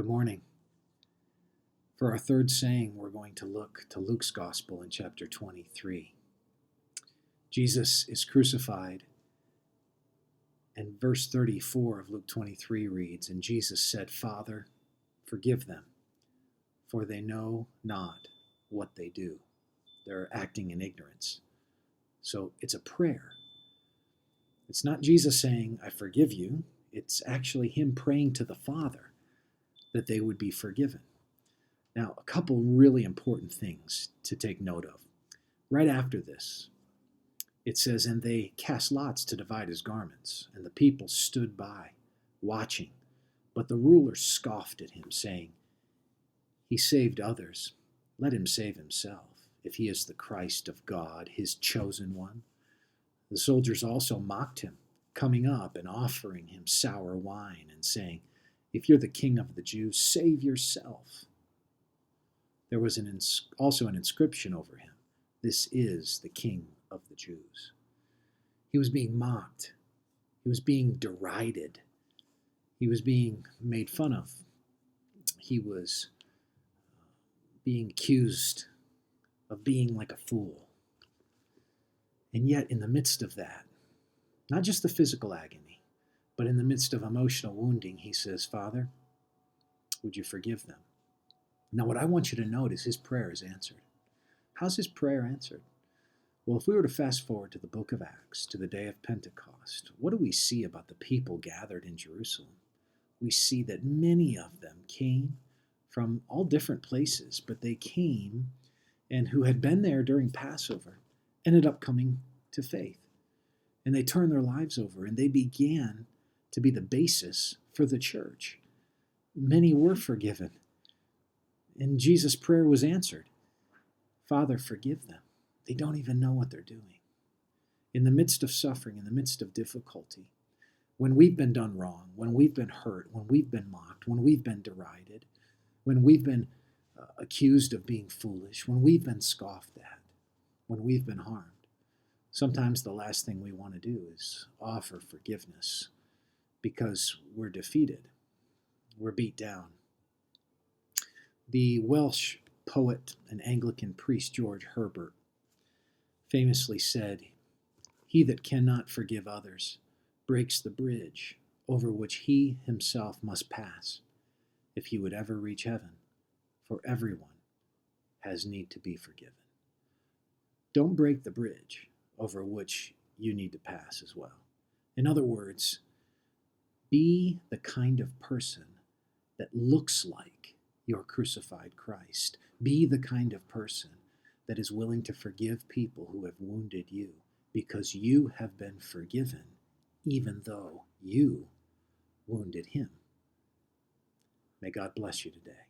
Good morning. For our third saying, we're going to look to Luke's Gospel in chapter 23. Jesus is crucified, and verse 34 of Luke 23 reads, "And Jesus said, Father, forgive them, for they know not what they do." They're acting in ignorance. So it's a prayer. It's not Jesus saying, I forgive you. It's actually him praying to the Father that they would be forgiven. Now, a couple really important things to take note of. Right after this, it says, "And they cast lots to divide his garments, and the people stood by, watching. But the ruler scoffed at him, saying, He saved others. Let him save himself, if he is the Christ of God, his chosen one." The soldiers also mocked him, coming up and offering him sour wine, and saying, "If you're the king of the Jews, save yourself." There was also an inscription over him, "This is the King of the Jews." He was being mocked. He was being derided. He was being made fun of. He was being accused of being like a fool. And yet, in the midst of that, not just the physical agony, but in the midst of emotional wounding, he says, "Father, would you forgive them?" Now, what I want you to note is his prayer is answered. How's his prayer answered? Well, if we were to fast forward to the book of Acts, to the day of Pentecost, what do we see about the people gathered in Jerusalem? We see that many of them came from all different places, but they came and who had been there during Passover ended up coming to faith. And they turned their lives over, and they began to be the basis for the church. Many were forgiven, and Jesus' prayer was answered. Father, forgive them. They don't even know what they're doing. In the midst of suffering, in the midst of difficulty, when we've been done wrong, when we've been hurt, when we've been mocked, when we've been derided, when we've been accused of being foolish, when we've been scoffed at, when we've been harmed, sometimes the last thing we want to do is offer forgiveness because we're defeated, we're beat down. The Welsh poet and Anglican priest George Hurlbutt famously said, "He that cannot forgive others breaks the bridge over which he himself must pass if he would ever reach heaven, for everyone has need to be forgiven." Don't break the bridge over which you need to pass as well. In other words, be the kind of person that looks like your crucified Christ. Be the kind of person that is willing to forgive people who have wounded you, because you have been forgiven even though you wounded him. May God bless you today.